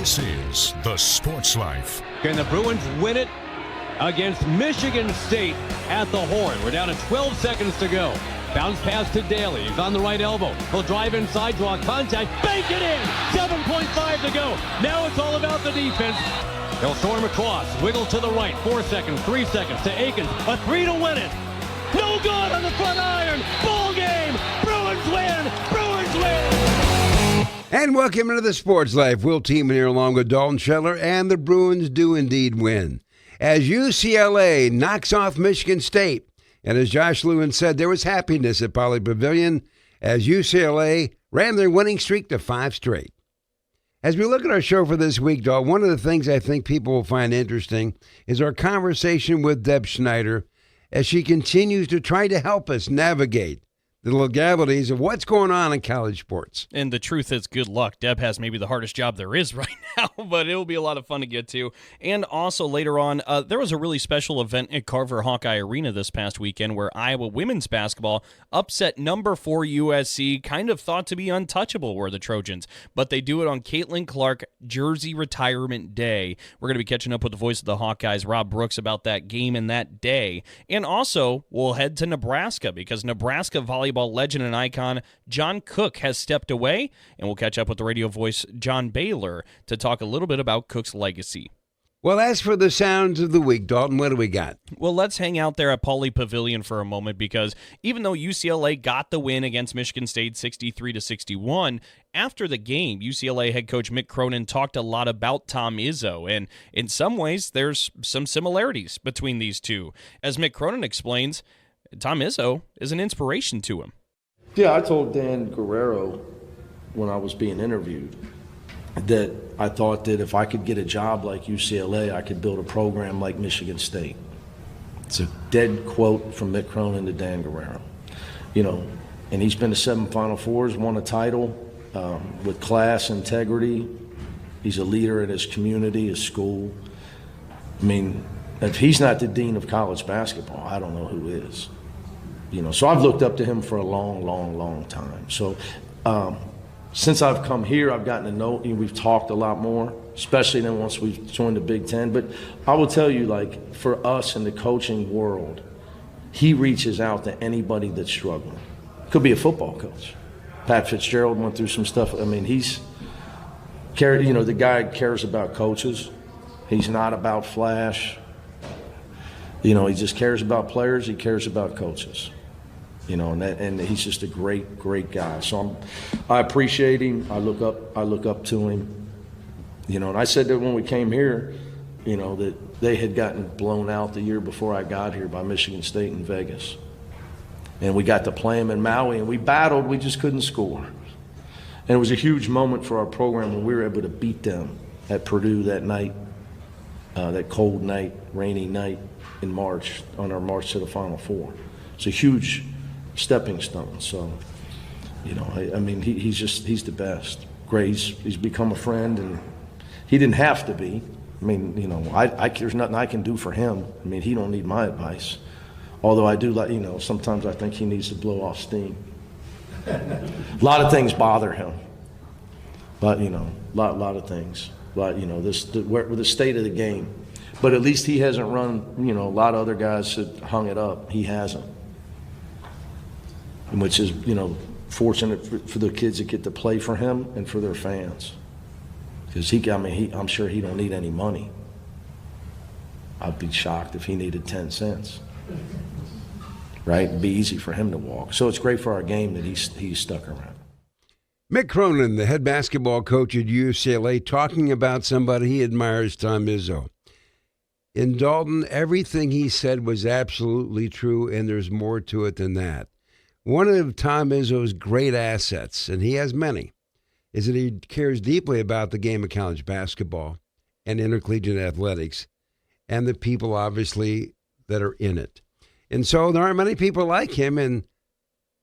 This is The Sports Life. Can the Bruins win it against Michigan State at the Horn? We're down to 12 seconds to go. Bounce pass to Daly. He's on the right elbow. He'll drive inside, draw contact, bank it in. 7.5 to go. Now it's all about the defense. He'll storm across, wiggle to the right. 4 seconds, 3 seconds to Aikens. A 3 to win it. No good on the front iron. Ball game. Bruins win. Bruins win. And welcome into the Sports Life. Will Teeman here along with Dalton Scheller, and the Bruins do indeed win. As UCLA knocks off Michigan State, and as Josh Lewin said, there was happiness at Poly Pavilion as UCLA ran their winning streak to 5 straight. As we look at our show for this week, Dalton, one of the things I think people will find interesting is our conversation with Deb Schneider as she continues to try to help us navigate the legalities of what's going on in college sports. And the truth is, good luck. Deb has maybe the hardest job there is right now, but it'll be a lot of fun to get to. And also later on, there was a really special event at Carver Hawkeye Arena this past weekend where Iowa women's basketball upset number 4 USC, kind of thought to be untouchable were the Trojans, but they do it on Caitlin Clark Jersey Retirement Day. We're going to be catching up with the voice of the Hawkeyes, Rob Brooks, about that game and that day. And also, we'll head to Nebraska because Nebraska volleyball legend and icon John Cook has stepped away, and we'll catch up with the radio voice John Baylor to talk a little bit about Cook's legacy. Well, as for the sounds of the week, Dalton, what do we got? Well, let's hang out there at Pauley Pavilion for a moment because even though UCLA got the win against Michigan State 63-61, after the game, UCLA head coach Mick Cronin talked a lot about Tom Izzo, and in some ways, there's some similarities between these two. As Mick Cronin explains, Tom Izzo is an inspiration to him. Yeah, I told Dan Guerrero when I was being interviewed that I thought that if I could get a job like UCLA, I could build a program like Michigan State. It's a dead quote from Mick Cronin to Dan Guerrero. You know, and he's been to 7 Final Fours, won a title with class, integrity. He's a leader in his community, his school. I mean, if he's not the dean of college basketball, I don't know who is. You know, so I've looked up to him for a long, long, long time. So since I've come here, I've gotten to know him. We've talked a lot more, especially then once we've joined the Big Ten. But I will tell you, like, for us in the coaching world, he reaches out to anybody that's struggling. Could be a football coach. Pat Fitzgerald went through some stuff. I mean, the guy cares about coaches. He's not about flash. You know, he just cares about players. He cares about coaches. You know, and he's just a great, great guy. So I appreciate him. I look up to him. You know, and I said that when we came here, you know, that they had gotten blown out the year before I got here by Michigan State in Vegas. And we got to play them in Maui, and we battled. We just couldn't score. And it was a huge moment for our program when we were able to beat them at Purdue that night, that cold night, rainy night in March, on our march to the Final Four. It's a huge stepping stone. So, you know, I mean, he's the best. Great. He's become a friend, and he didn't have to be. I mean, you know, there's nothing I can do for him. I mean, he don't need my advice. Although I do, like, you know, sometimes I think he needs to blow off steam. A lot of things bother him, but, you know, a lot of things. But, you know, the state of the game. But at least he hasn't run, you know, a lot of other guys have hung it up. He hasn't. Which is, you know, fortunate for the kids that get to play for him and for their fans. Because I'm sure he don't need any money. I'd be shocked if he needed 10 cents. Right? It'd be easy for him to walk. So it's great for our game that he's stuck around. Mick Cronin, the head basketball coach at UCLA, talking about somebody he admires, Tom Izzo. In Dalton, everything he said was absolutely true, and there's more to it than that. One of Tom Izzo's great assets, and he has many, is that he cares deeply about the game of college basketball and intercollegiate athletics and the people, obviously, that are in it. And so there aren't many people like him, and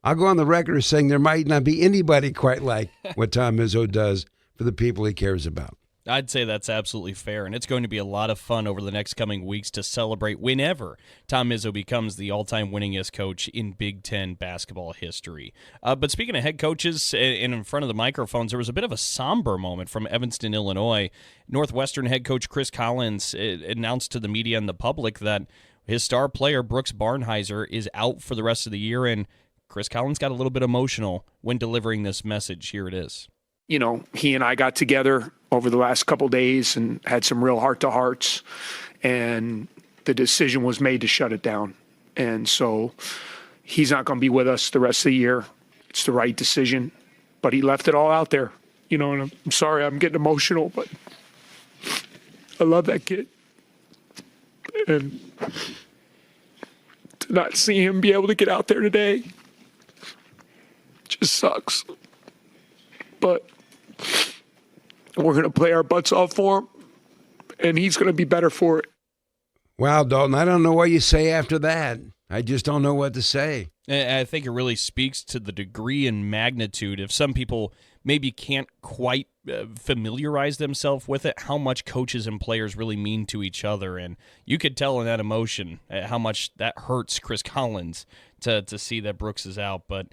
I'll go on the record as saying there might not be anybody quite like what Tom Izzo does for the people he cares about. I'd say that's absolutely fair, and it's going to be a lot of fun over the next coming weeks to celebrate whenever Tom Izzo becomes the all-time winningest coach in Big Ten basketball history. But speaking of head coaches, and in front of the microphones, there was a bit of a somber moment from Evanston, Illinois. Northwestern head coach Chris Collins announced to the media and the public that his star player, Brooks Barnhizer, is out for the rest of the year, and Chris Collins got a little bit emotional when delivering this message. Here it is. You know, he and I got together over the last couple days and had some real heart-to-hearts, and the decision was made to shut it down. And so he's not going to be with us the rest of the year. It's the right decision, but he left it all out there. You know, and I'm sorry I'm getting emotional, but I love that kid. And to not see him be able to get out there today just sucks. But we're going to play our butts off for him, and he's going to be better for it. Wow, Dalton, I don't know what you say after that. I just don't know what to say. I think it really speaks to the degree and magnitude. If some people maybe can't quite familiarize themselves with it, how much coaches and players really mean to each other. And you could tell in that emotion how much that hurts Chris Collins to see that Brooks is out. But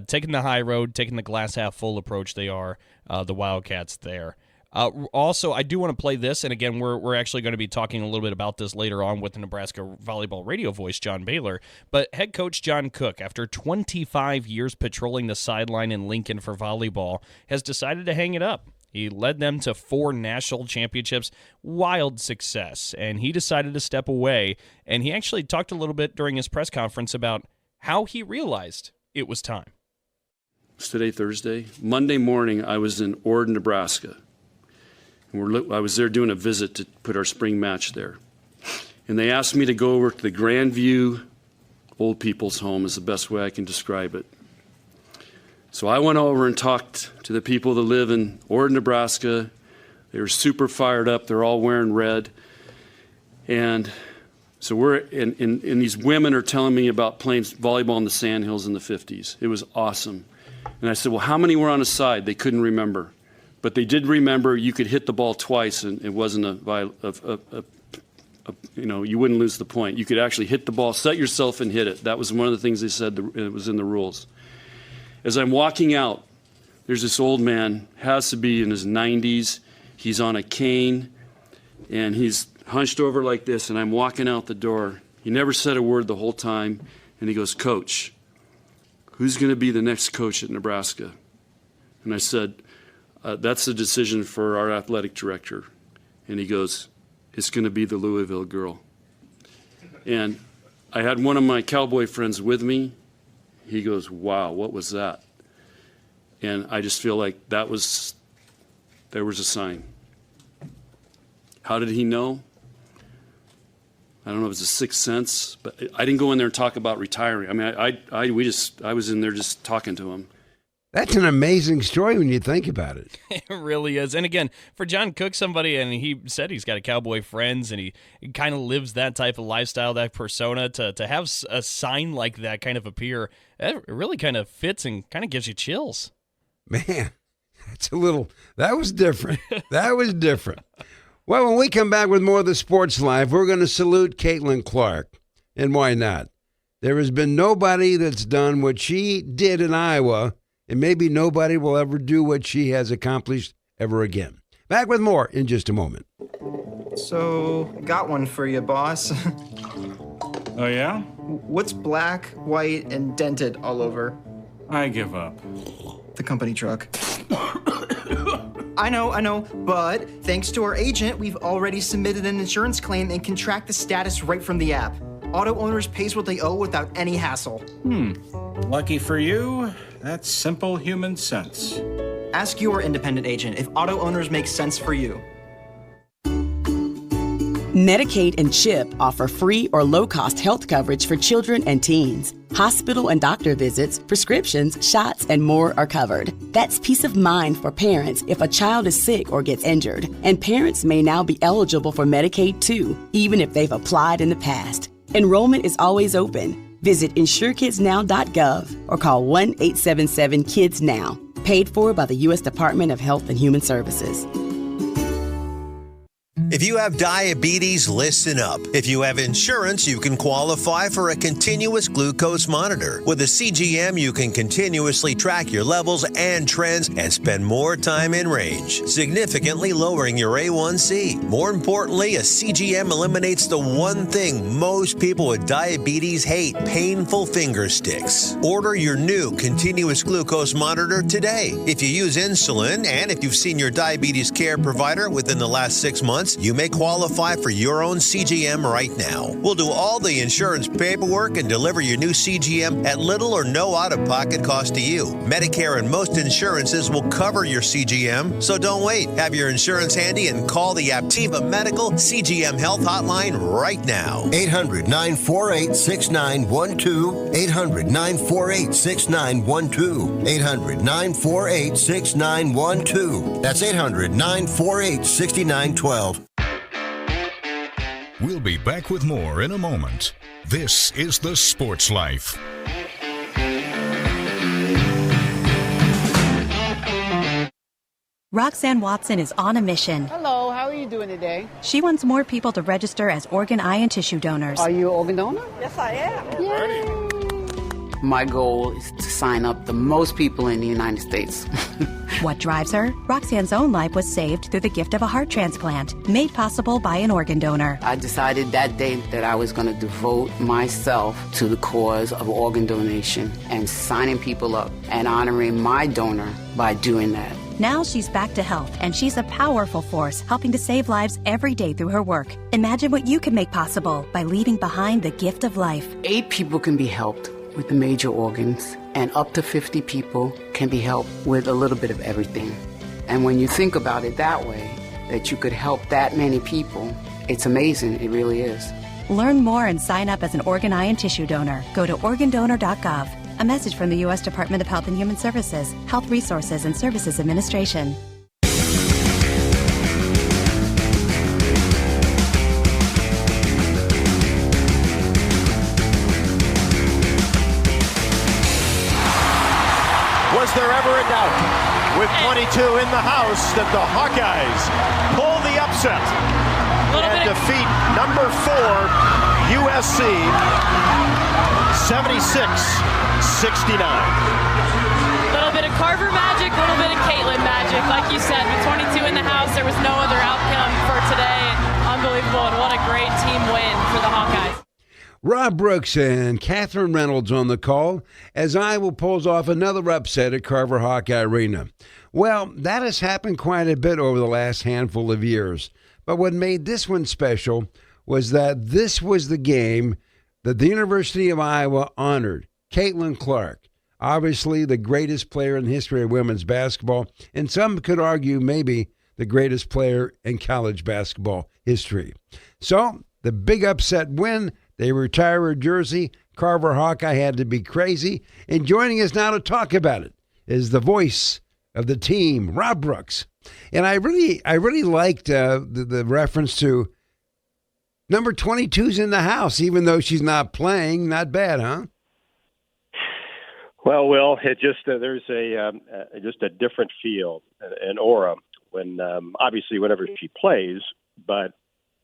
taking the high road, taking the glass half full approach, they are the Wildcats there. Also, I do want to play this, and again, we're actually going to be talking a little bit about this later on with the Nebraska volleyball radio voice, John Baylor. But head coach John Cook, after 25 years patrolling the sideline in Lincoln for volleyball, has decided to hang it up. He led them to 4 national championships, wild success, and he decided to step away. And he actually talked a little bit during his press conference about how he realized it was time. It's today Thursday. Monday morning, I was in Ord, Nebraska. I was there doing a visit to put our spring match there. And they asked me to go over to the Grandview Old People's Home is the best way I can describe it. So I went over and talked to the people that live in Ord, Nebraska. They were super fired up. They're all wearing red. And so and these women are telling me about playing volleyball in the Sandhills in the 50s. It was awesome. And I said, well, how many were on a side? They couldn't remember. But they did remember you could hit the ball twice and it wasn't you wouldn't lose the point. You could actually hit the ball, set yourself and hit it. That was one of the things they said it was in the rules. As I'm walking out, there's this old man, has to be in his 90s. He's on a cane and he's hunched over like this, and I'm walking out the door. He never said a word the whole time, and he goes, Coach, who's going to be the next coach at Nebraska? And I said, that's the decision for our athletic director. And he goes, it's going to be the Louisville girl. And I had one of my cowboy friends with me. He goes, wow, what was that? And I just feel like there was a sign. How did he know? I don't know if it's a sixth sense, but I didn't go in there and talk about retiring. I mean, I was in there just talking to him. That's an amazing story when you think about it. It really is. And again, for John Cook, somebody, and he said he's got a cowboy friends and he kind of lives that type of lifestyle, that persona, to have a sign like that kind of appear, it really kind of fits and kind of gives you chills. Man, that was different. That was different. Well, when we come back with more of the Sports Life, we're going to salute Caitlin Clark. And why not? There has been nobody that's done what she did in Iowa, and maybe nobody will ever do what she has accomplished ever again. Back with more in just a moment. So, got one for you, boss. Oh, yeah? What's black, white, and dented all over? I give up. The company truck. I know, but thanks to our agent, we've already submitted an insurance claim and can track the status right from the app. Auto owners pays what they owe without any hassle. Lucky for you, that's simple human sense. Ask your independent agent if auto owners make sense for you. Medicaid and CHIP offer free or low-cost health coverage for children and teens. Hospital and doctor visits, prescriptions, shots, and more are covered. That's peace of mind for parents if a child is sick or gets injured. And parents may now be eligible for Medicaid too, even if they've applied in the past. Enrollment is always open. Visit InsureKidsNow.gov or call 1-877-KIDS-NOW. Paid for by the U.S. Department of Health and Human Services. If you have diabetes, listen up. If you have insurance, you can qualify for a continuous glucose monitor. With a CGM, you can continuously track your levels and trends and spend more time in range, significantly lowering your A1C. More importantly, a CGM eliminates the one thing most people with diabetes hate, painful finger sticks. Order your new continuous glucose monitor today. If you use insulin and if you've seen your diabetes care provider within the last 6 months, you may qualify for your own CGM right now. We'll do all the insurance paperwork and deliver your new CGM at little or no out-of-pocket cost to you. Medicare and most insurances will cover your CGM, so don't wait. Have your insurance handy and call the Aptiva Medical CGM Health Hotline right now. 800-948-6912. 800-948-6912. 800-948-6912. That's 800-948-6912. We'll be back with more in a moment. This is The Sports Life. Roxanne Watson is on a mission. Hello, how are you doing today? She wants more people to register as organ, eye, and tissue donors. Are you an organ donor? Yes, I am. Yay. My goal is to sign up the most people in the United States. What drives her? Roxanne's own life was saved through the gift of a heart transplant, made possible by an organ donor. I decided that day that I was going to devote myself to the cause of organ donation and signing people up and honoring my donor by doing that. Now she's back to health, and she's a powerful force helping to save lives every day through her work. Imagine what you can make possible by leaving behind the gift of life. 8 people can be helped with the major organs, and up to 50 people can be helped with a little bit of everything. And when you think about it that way, that you could help that many people, it's amazing. It really is. Learn more and sign up as an organ, eye, and tissue donor. Go to organdonor.gov. A message from the U.S. Department of Health and Human Services, Health Resources and Services Administration. Was there ever a doubt, with 22 in the house, that the Hawkeyes pull the upset and defeat number 4 USC 76-69? A little bit of Carver magic, a little bit of Caitlin magic. Like you said, with 22 in the house, there was no other outcome for today. Unbelievable, and what a great team win for the Hawkeyes. Rob Brooks and Catherine Reynolds on the call as Iowa pulls off another upset at Carver Hawkeye Arena. Well, that has happened quite a bit over the last handful of years. But what made this one special was that this was the game that the University of Iowa honored Caitlin Clark, obviously the greatest player in the history of women's basketball, and some could argue maybe the greatest player in college basketball history. So, the big upset win. They retire her jersey. Carver Hawkeye had to be crazy. And joining us now to talk about it is the voice of the team, Rob Brooks. And I really liked the reference to number 22's in the house, even though she's not playing. Not bad, huh? Well, Will, it just there's just a different feel, an aura when obviously whenever she plays, but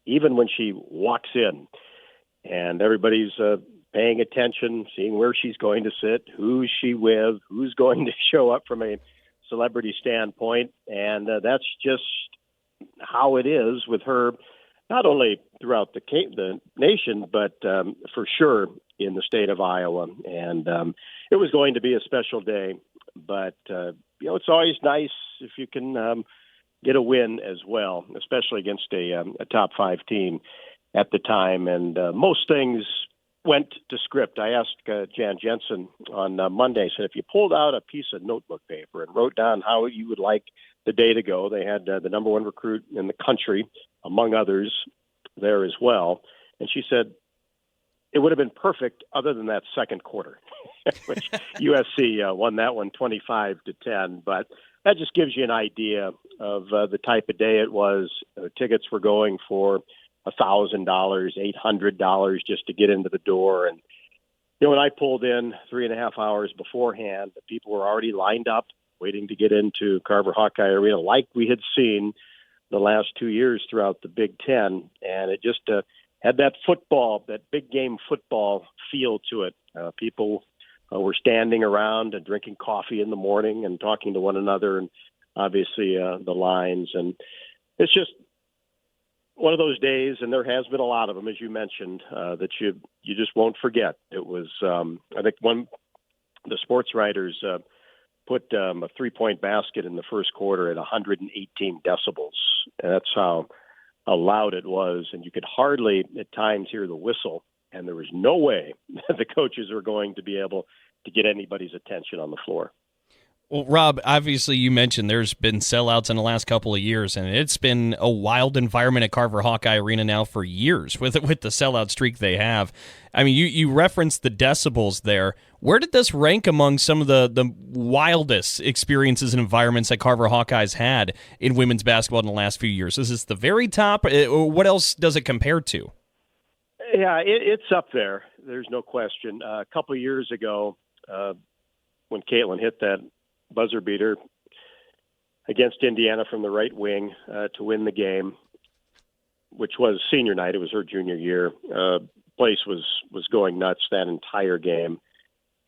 even when she walks in. And everybody's paying attention, seeing where she's going to sit, who's she with, who's going to show up from a celebrity standpoint. And that's just how it is with her, not only throughout the nation, but for sure in the state of Iowa. And it was going to be a special day. But, it's always nice if you can get a win as well, especially against a top 5 team at the time, and most things went to script. I asked Jan Jensen on Monday, said if you pulled out a piece of notebook paper and wrote down how you would like the day to go, they had the number 1 recruit in the country, among others, there as well, and she said it would have been perfect other than that second quarter, which USC won that one 25-10, but that just gives you an idea of the type of day it was. Tickets were going for $1,000, $800 just to get into the door. And, when I pulled in 3.5 hours beforehand, the people were already lined up waiting to get into Carver Hawkeye Arena like we had seen the last 2 years throughout the Big Ten, and it just had that football, that big game football feel to it. People were standing around and drinking coffee in the morning and talking to one another, and obviously the lines. And it's just one of those days, and there has been a lot of them, as you mentioned, that you just won't forget. It was, I think, the sports writers put a 3-point basket in the first quarter at 118 decibels, and that's how loud it was. And you could hardly at times hear the whistle, and there was no way that the coaches were going to be able to get anybody's attention on the floor. Well, Rob, obviously you mentioned there's been sellouts in the last couple of years, and it's been a wild environment at Carver Hawkeye Arena now for years with the sellout streak they have. I mean, you referenced the decibels there. Where did this rank among some of the wildest experiences and environments that Carver Hawkeyes had in women's basketball in the last few years? Is this the very top, or what else does it compare to? Yeah, it's up there. There's no question. A couple of years ago, when Caitlin hit that buzzer beater against Indiana from the right wing to win the game, which was senior night. It was her junior year. Place was going nuts that entire game.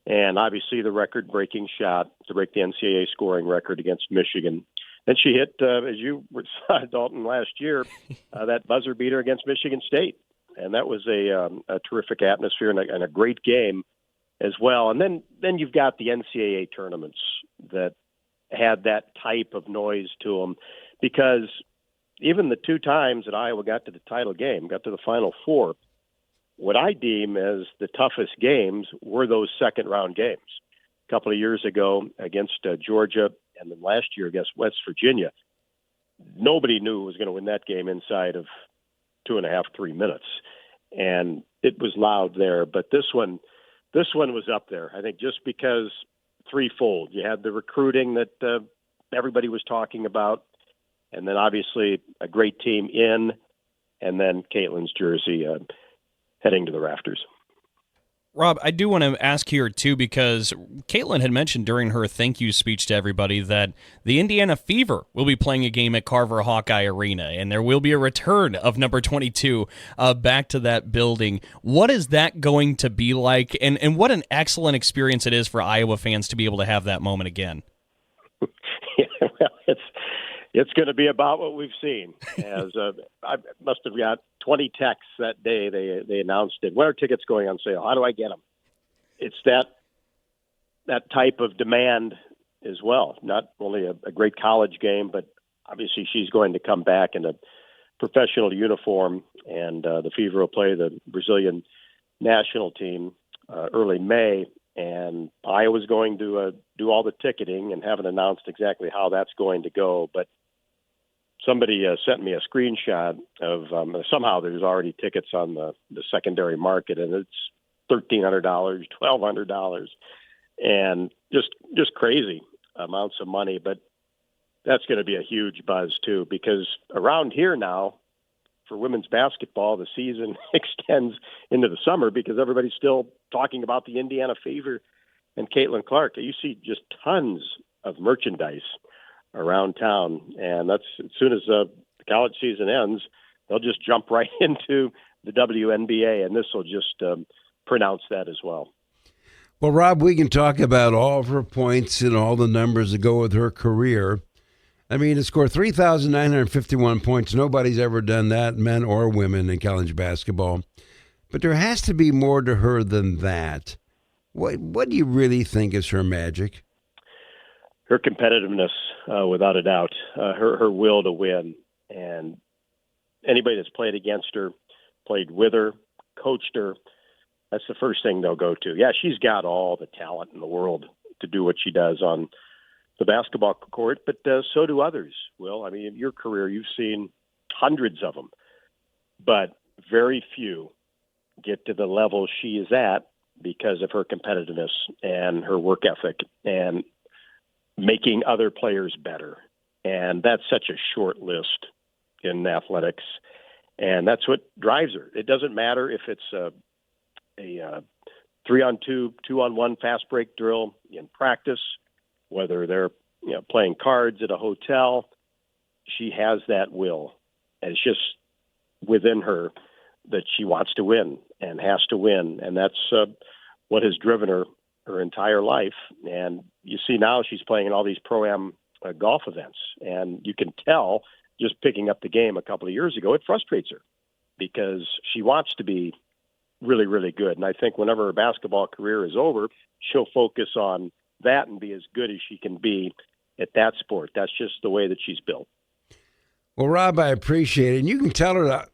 And obviously the record-breaking shot to break the NCAA scoring record against Michigan. Then she hit, as you saw, Dalton, last year, that buzzer beater against Michigan State. And that was a terrific atmosphere and a great game as well. And then you've got the NCAA tournaments that had that type of noise to them, because even the 2 times that Iowa got to the title game, got to the Final Four, what I deem as the toughest games were those second-round games. A couple of years ago against Georgia, and then last year against West Virginia, nobody knew who was going to win that game inside of 2.5, 3 minutes. And it was loud there. But this one was up there, I think, just because threefold. You had the recruiting that everybody was talking about, and then obviously a great team in, and then Caitlin's jersey heading to the rafters. Rob, I do want to ask here, too, because Caitlin had mentioned during her thank you speech to everybody that the Indiana Fever will be playing a game at Carver Hawkeye Arena, and there will be a return of number 22 back to that building. What is that going to be like, and what an excellent experience it is for Iowa fans to be able to have that moment again? Yeah, well, it's going to be about what we've seen. As I must have got 20 texts that day they announced it. When are tickets going on sale? How do I get them? It's that type of demand as well. Not only a great college game, but obviously she's going to come back in a professional uniform, and the Fever will play the Brazilian national team early May. And Iowa's going to do all the ticketing and haven't announced exactly how that's going to go. But somebody sent me a screenshot of somehow there's already tickets on the secondary market, and it's $1,300, $1,200, and just crazy amounts of money. But that's going to be a huge buzz too, because around here now, for women's basketball, the season extends into the summer because everybody's still talking about the Indiana Fever and Caitlin Clark. You see just tons of merchandise around town, and that's as soon as the college season ends, they'll just jump right into the WNBA, and this will just pronounce that as well. Well, Rob, we can talk about all of her points and all the numbers that go with her career. I mean, to score 3,951 points, nobody's ever done that, men or women, in college basketball. But there has to be more to her than that. What do you really think is her magic? Her competitiveness, without a doubt, her will to win. And anybody that's played against her, played with her, coached her, that's the first thing they'll go to. Yeah, she's got all the talent in the world to do what she does on the basketball court, but so do others, Will. I mean, in your career, you've seen hundreds of them, but very few get to the level she is at because of her competitiveness and her work ethic and making other players better. And that's such a short list in athletics, and that's what drives her. It doesn't matter if it's a 3-on-2, 2-on-1 fast break drill in practice, whether they're playing cards at a hotel. she has that will, and it's just within her that she wants to win and has to win, and that's what has driven her entire life. And you see now she's playing in all these pro-am golf events, and you can tell just picking up the game a couple of years ago, it frustrates her because she wants to be really, really good. And I think whenever her basketball career is over, she'll focus on that and be as good as she can be at that sport. That's just the way that she's built. Well, Rob, I appreciate it. And you can tell her that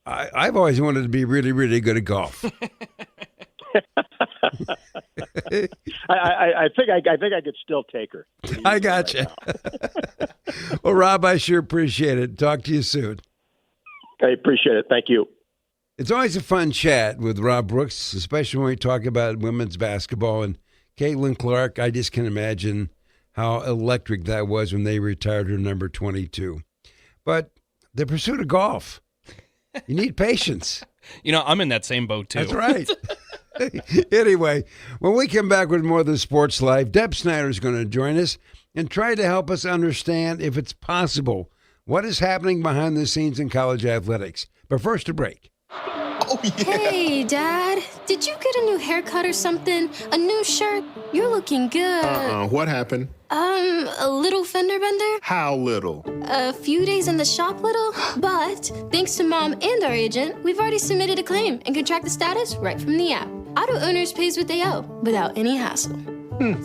I've always wanted to be really, really good at golf. I think I could still take her. I got you. Well, Rob, I sure appreciate it. Talk to you soon. I appreciate it. Thank you. It's always a fun chat with Rob Brooks, especially when we talk about women's basketball. And Caitlin Clark, I just can imagine how electric that was when they retired her number 22. But the pursuit of golf, you need patience. You know, I'm in that same boat, too. That's right. Anyway, when we come back with more of the sports life, Deb Schneider is going to join us and try to help us understand if it's possible what is happening behind the scenes in college athletics. But first, a break. Oh, yeah. Hey, Dad. Did you get a new haircut or something? A new shirt? You're looking good. What happened? A little fender bender? How little? A few days in the shop little. But thanks to Mom and our agent, we've already submitted a claim and can track the status right from the app. Auto Owners pays what they owe without any hassle.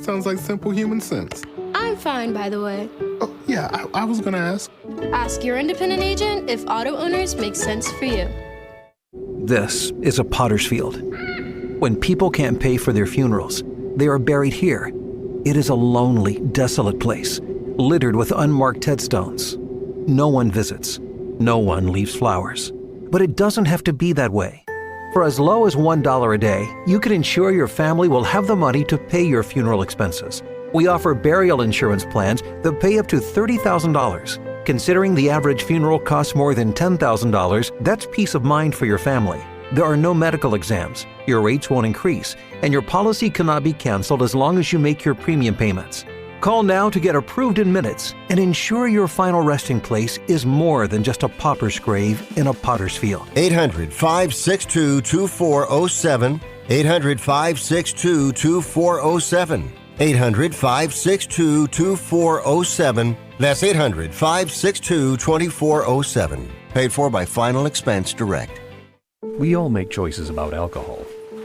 Sounds like simple human sense. I'm fine, by the way. Oh, yeah, I was going to ask. Ask your independent agent if Auto Owners makes sense for you. This is a potter's field. When people can't pay for their funerals, they are buried here. It is a lonely, desolate place, littered with unmarked headstones. No one visits. No one leaves flowers. But it doesn't have to be that way. For as low as $1 a day, you can ensure your family will have the money to pay your funeral expenses. We offer burial insurance plans that pay up to $30,000. Considering the average funeral costs more than $10,000, that's peace of mind for your family. There are no medical exams, your rates won't increase, and your policy cannot be canceled as long as you make your premium payments. Call now to get approved in minutes and ensure your final resting place is more than just a pauper's grave in a potter's field. 800-562-2407. 800-562-2407. 800-562-2407. That's 800-562-2407. Paid for by Final Expense Direct. We all make choices about alcohol.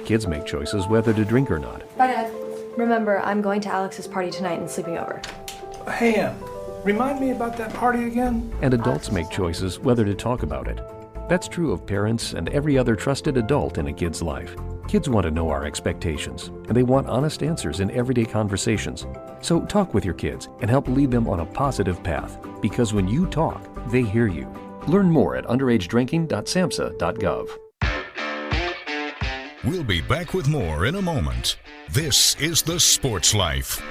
Kids make choices whether to drink or not. Bye, Dad. Remember, I'm going to Alex's party tonight and sleeping over. Hey, remind me about that party again? And adults make choices whether to talk about it. That's true of parents and every other trusted adult in a kid's life. Kids want to know our expectations, and they want honest answers in everyday conversations. So talk with your kids and help lead them on a positive path, because when you talk, they hear you. Learn more at underagedrinking.samhsa.gov. We'll be back with more in a moment. This is The Sports Life.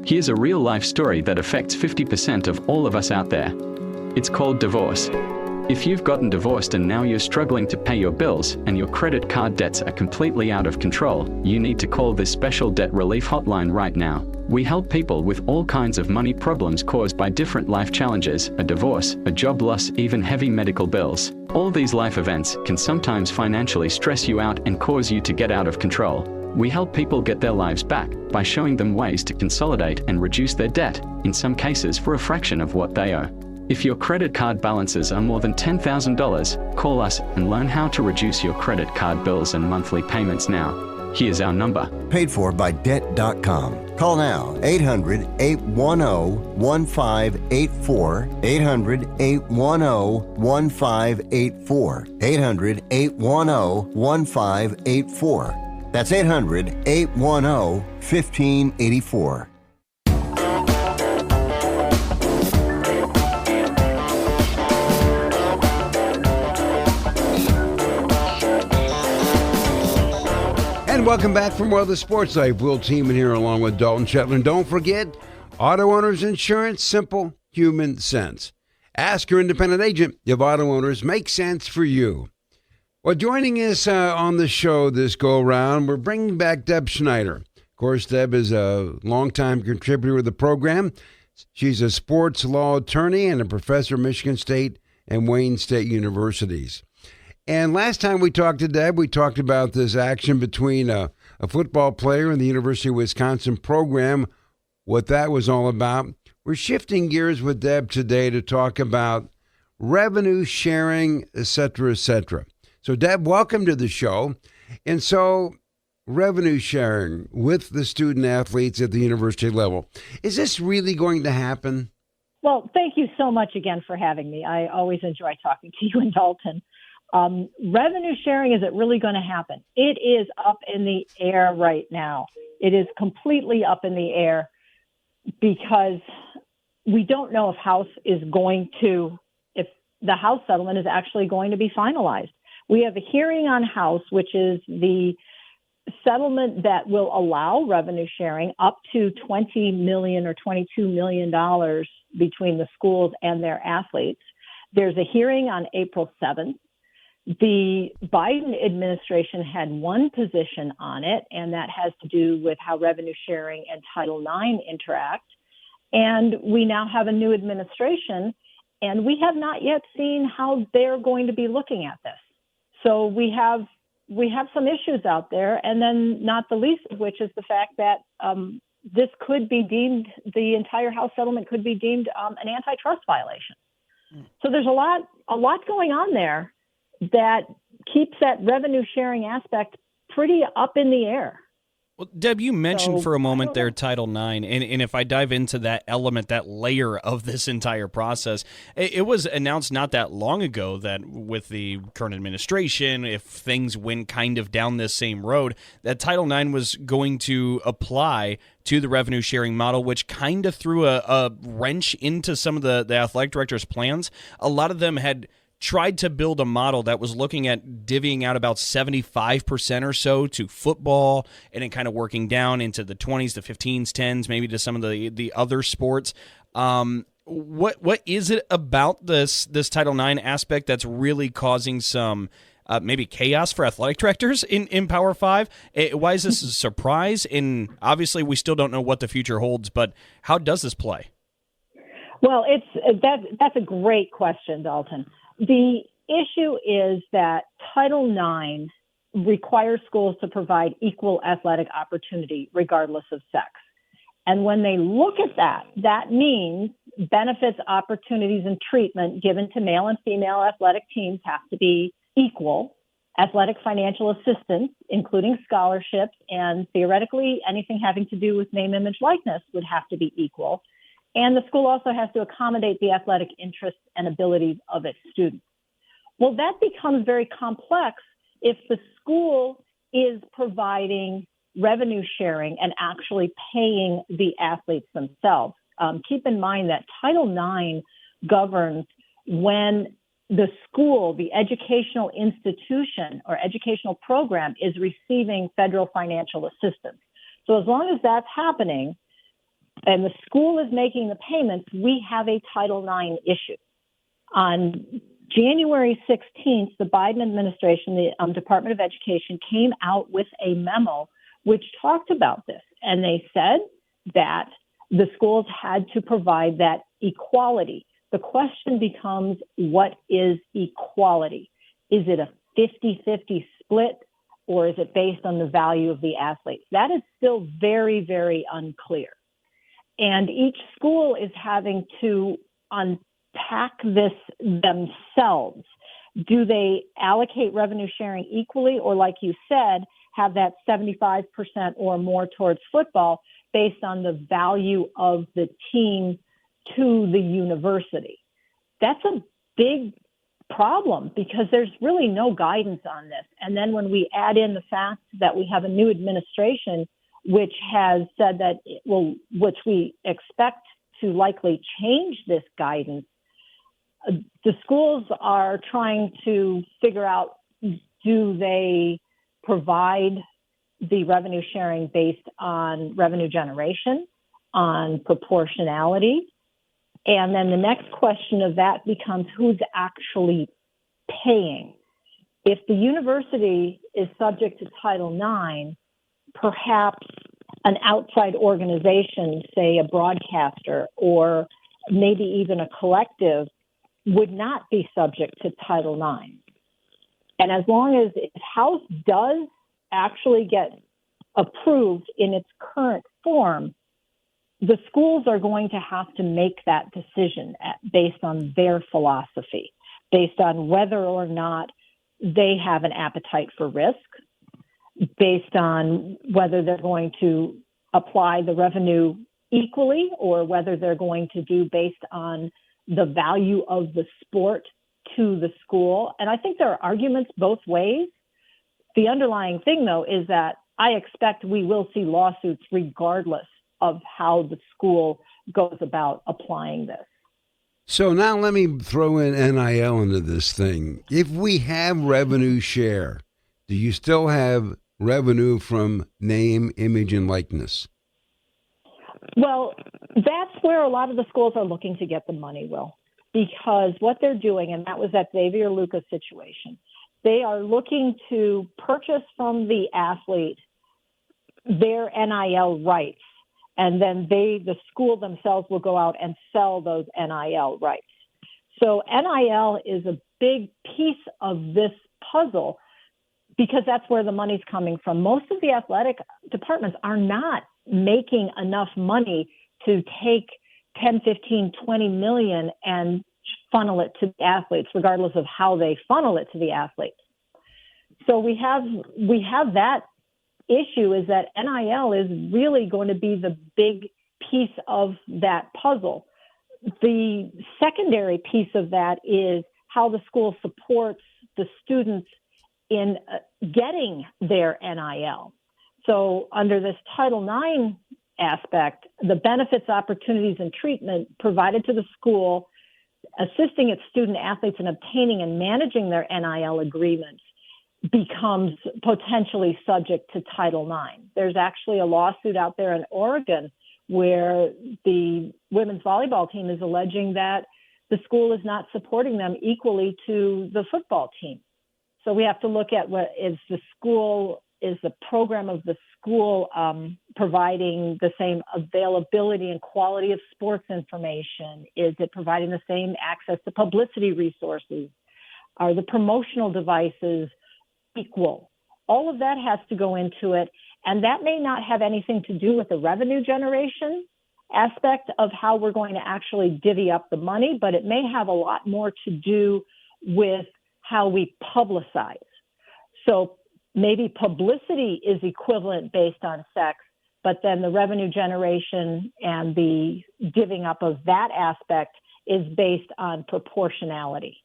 Here's a real-life story that affects 50% of all of us out there. It's called divorce. If you've gotten divorced and now you're struggling to pay your bills and your credit card debts are completely out of control, you need to call this special debt relief hotline right now. We help people with all kinds of money problems caused by different life challenges, a divorce, a job loss, even heavy medical bills. All these life events can sometimes financially stress you out and cause you to get out of control. We help people get their lives back by showing them ways to consolidate and reduce their debt, in some cases for a fraction of what they owe. If your credit card balances are more than $10,000, call us and learn how to reduce your credit card bills and monthly payments now. Here's our number. Paid for by Debt.com. Call now, 800-810-1584, 800-810-1584, 800-810-1584. That's 800-810-1584. And welcome back for more of the Sports Life. Will Teeman here along with Dalton Shetland. Don't forget, Auto Owners Insurance, simple human sense. Ask your independent agent if Auto Owners make sense for you. Well, joining us on the show this go-around, we're bringing back Deb Schneider, Of course, Deb is a longtime contributor of the program. She's a sports law attorney and a professor at Michigan State and Wayne State Universities. And last time we talked to Deb, we talked about this action between a football player and the University of Wisconsin program, what that was all about. We're shifting gears with Deb today to talk about revenue sharing, et cetera, et cetera. So, Deb, welcome to the show. And so, revenue sharing with the student athletes at the university level, is this really going to happen? Well, thank you so much again for having me. I always enjoy talking to you and Dalton. Revenue sharing, is it really going to happen? It is up in the air right now. It is completely up in the air because we don't know if the House settlement is actually going to be finalized. We have a hearing on House, which is the settlement that will allow revenue sharing up to $20 million or $22 million between the schools and their athletes. There's a hearing on April 7th. The Biden administration had one position on it, and that has to do with how revenue sharing and Title IX interact. And we now have a new administration, and we have not yet seen how they're going to be looking at this. So we have some issues out there, and then not the least of which is the fact that this could be deemed, the entire House settlement could be deemed an antitrust violation. So there's a lot going on there that keeps that revenue sharing aspect pretty up in the air. Well, Deb, you mentioned for a moment there Title IX, and if I dive into that element, that layer of this entire process, it was announced not that long ago that with the current administration, if things went kind of down this same road, that Title IX was going to apply to the revenue sharing model, which kind of threw a wrench into some of the athletic directors' plans. A lot of them had tried to build a model that was looking at divvying out about 75% or so to football and then kind of working down into the 20s, the 15s, 10s, maybe to some of the other sports. What is it about this Title IX aspect that's really causing some maybe chaos for athletic directors in Power 5? Why is this a surprise? And obviously we still don't know what the future holds, but how does this play? Well, that's a great question, Dalton. The issue is that Title IX requires schools to provide equal athletic opportunity regardless of sex. And when they look at that, that means benefits, opportunities, and treatment given to male and female athletic teams have to be equal. Athletic financial assistance, including scholarships and theoretically anything having to do with name, image, likeness would have to be equal. And the school also has to accommodate the athletic interests and abilities of its students. Well, that becomes very complex if the school is providing revenue sharing and actually paying the athletes themselves. Keep in mind that Title IX governs when the school, the educational institution or educational program is receiving federal financial assistance. So as long as that's happening, and the school is making the payments, we have a Title IX issue. On January 16th, the Biden administration, the Department of Education, came out with a memo which talked about this. And they said that the schools had to provide that equality. The question becomes, what is equality? Is it a 50-50 split, or is it based on the value of the athletes? That is still very, very unclear. And each school is having to unpack this themselves. Do they allocate revenue sharing equally, or like you said, have that 75% or more towards football based on the value of the team to the university? That's a big problem because there's really no guidance on this. And then when we add in the fact that we have a new administration which has said that, which we expect to likely change this guidance, the schools are trying to figure out, do they provide the revenue sharing based on revenue generation, on proportionality? And then the next question of that becomes, who's actually paying? If the university is subject to Title IX, perhaps an outside organization, say a broadcaster or maybe even a collective, would not be subject to Title IX. And as long as House does actually get approved in its current form, the schools are going to have to make that decision based on their philosophy, based on whether or not they have an appetite for risk, based on whether they're going to apply the revenue equally or whether they're going to do based on the value of the sport to the school. And I think there are arguments both ways. The underlying thing, though, is that I expect we will see lawsuits regardless of how the school goes about applying this. So now let me throw in NIL into this thing. If we have revenue share, do you still have revenue from name, image, and likeness? Well, that's where a lot of the schools are looking to get the money, Will, because what they're doing, and that was that Xavier Lucas situation, they are looking to purchase from the athlete their NIL rights, and then the school themselves will go out and sell those NIL rights. So NIL is a big piece of this puzzle because that's where the money's coming from. Most of the athletic departments are not making enough money to take 10, 15, 20 million and funnel it to the athletes, regardless of how they funnel it to the athletes. So we have that issue, is that NIL is really going to be the big piece of that puzzle. The secondary piece of that is how the school supports the students in getting their NIL. So under this Title IX aspect, the benefits, opportunities, and treatment provided to the school, assisting its student athletes in obtaining and managing their NIL agreements, becomes potentially subject to Title IX. There's actually a lawsuit out there in Oregon where the women's volleyball team is alleging that the school is not supporting them equally to the football team. So we have to look at what is the program of the school providing the same availability and quality of sports information? Is it providing the same access to publicity resources? Are the promotional devices equal? All of that has to go into it. And that may not have anything to do with the revenue generation aspect of how we're going to actually divvy up the money, but it may have a lot more to do with how we publicize. So maybe publicity is equivalent based on sex, but then the revenue generation and the divvying up of that aspect is based on proportionality.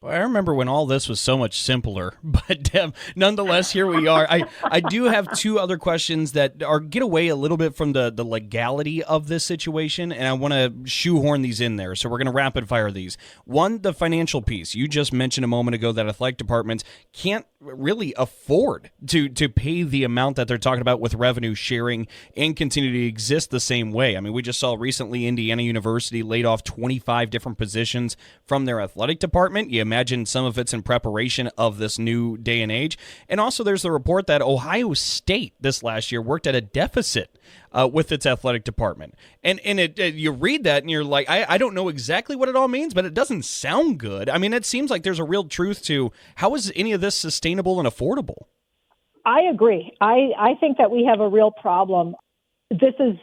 I remember when all this was so much simpler, but Deb, nonetheless, here we are. I do have two other questions that get away a little bit from the legality of this situation, and I want to shoehorn these in there. So we're going to rapid fire these. One, the financial piece. You just mentioned a moment ago that athletic departments can't really afford to pay the amount that they're talking about with revenue sharing and continue to exist the same way. I mean, we just saw recently Indiana University laid off 25 different positions from their athletic department. You imagine some of it's in preparation of this new day and age. And also there's the report that Ohio State this last year worked at a deficit with its athletic department. And you read that and you're like, I don't know exactly what it all means, but it doesn't sound good. I mean, it seems like there's a real truth to how is any of this sustainable and affordable? I agree. I think that we have a real problem. This is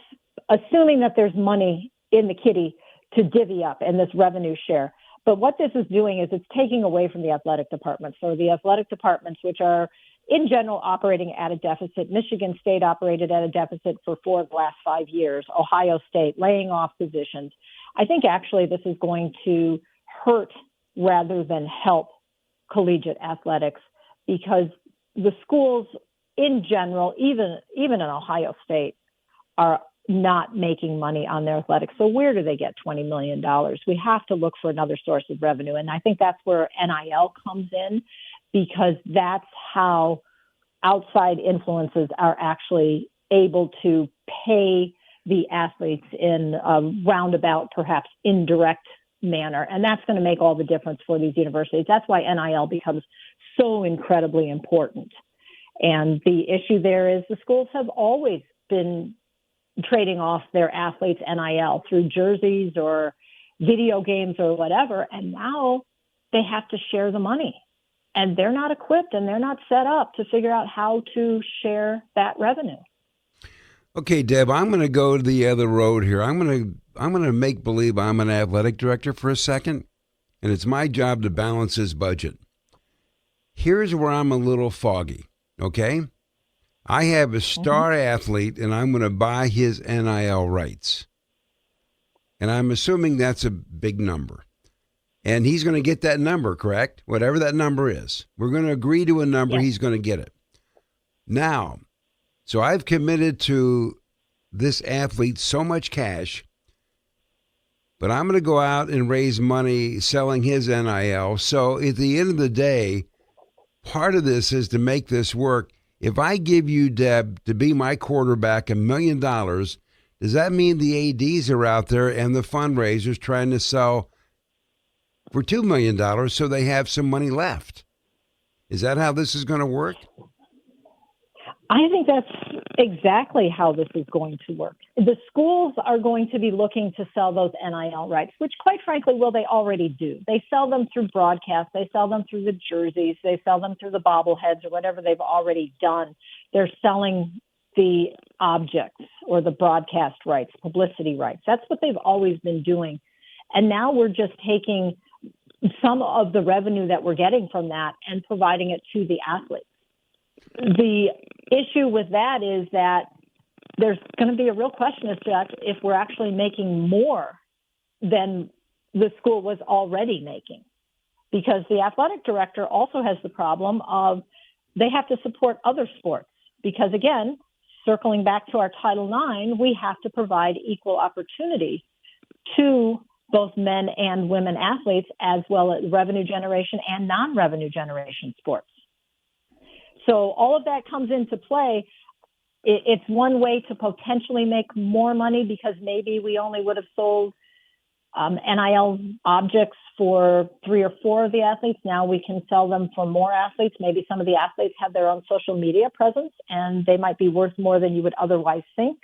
assuming that there's money in the kitty to divvy up and this revenue share. But what this is doing is it's taking away from the athletic departments. So the athletic departments, which are in general operating at a deficit, Michigan State operated at a deficit for 4 of the last 5 years, Ohio State laying off positions. I think actually this is going to hurt rather than help collegiate athletics because the schools in general, even in Ohio State, are not making money on their athletics. So where do they get $20 million? We have to look for another source of revenue. And I think that's where NIL comes in because that's how outside influences are actually able to pay the athletes in a roundabout, perhaps indirect manner. And that's going to make all the difference for these universities. That's why NIL becomes so incredibly important. And the issue there is the schools have always been trading off their athletes' NIL through jerseys or video games or whatever, and now they have to share the money. And they're not equipped and they're not set up to figure out how to share that revenue. Okay, Deb, I'm going to go to the other road here. I'm going to make believe I'm an athletic director for a second, and it's my job to balance his budget. Here's where I'm a little foggy, okay? I have a star athlete, and I'm going to buy his NIL rights. And I'm assuming that's a big number. And he's going to get that number, correct? Whatever that number is. We're going to agree to a number, he's going to get it. Now, so I've committed to this athlete so much cash, but I'm going to go out and raise money selling his NIL. So at the end of the day, part of this is to make this work. If I give you, Deb, to be my quarterback $1 million, does that mean the ADs are out there and the fundraisers trying to sell for $2 million so they have some money left? Is that how this is going to work? I think that's exactly how this is going to work. The schools are going to be looking to sell those NIL rights, which quite frankly, they already do. They sell them through broadcast. They sell them through the jerseys. They sell them through the bobbleheads or whatever they've already done. They're selling the objects or the broadcast rights, publicity rights. That's what they've always been doing. And now we're just taking some of the revenue that we're getting from that and providing it to the athletes. The issue with that is that there's going to be a real question as to if we're actually making more than the school was already making, because the athletic director also has the problem of they have to support other sports because, again, circling back to our Title IX, we have to provide equal opportunity to both men and women athletes, as well as revenue generation and non-revenue generation sports. So all of that comes into play. It's one way to potentially make more money because maybe we only would have sold NIL objects for 3 or 4 of the athletes. Now we can sell them for more athletes. Maybe some of the athletes have their own social media presence and they might be worth more than you would otherwise think.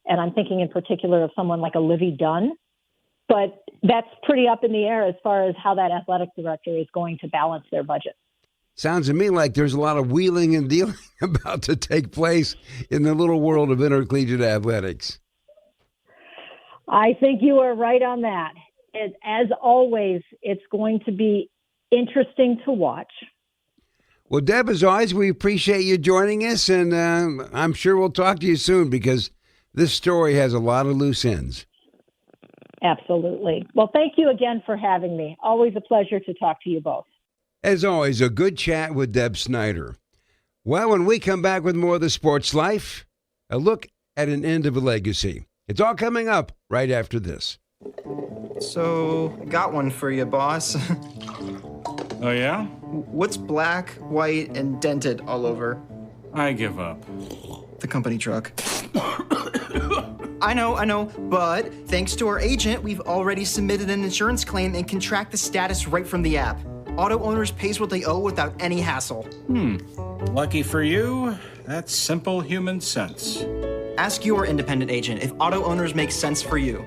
And I'm thinking in particular of someone like a Livy Dunn. But that's pretty up in the air as far as how that athletic director is going to balance their budget. Sounds to me like there's a lot of wheeling and dealing about to take place in the little world of intercollegiate athletics. I think you are right on that. As always, it's going to be interesting to watch. Well, Deb, as always, we appreciate you joining us, and I'm sure we'll talk to you soon because this story has a lot of loose ends. Absolutely. Well, thank you again for having me. Always a pleasure to talk to you both. As always, a good chat with Deb Schneider. Well, when we come back with more of the Sports Life, a look at an end of a legacy. It's all coming up right after this. So, got one for you, boss. Oh, yeah? What's black, white, and dented all over? I give up. The company truck. I know, but thanks to our agent, we've already submitted an insurance claim and can track the status right from the app. Auto owners pays what they owe without any hassle. Lucky for you, that's simple human sense. Ask your independent agent if auto owners make sense for you.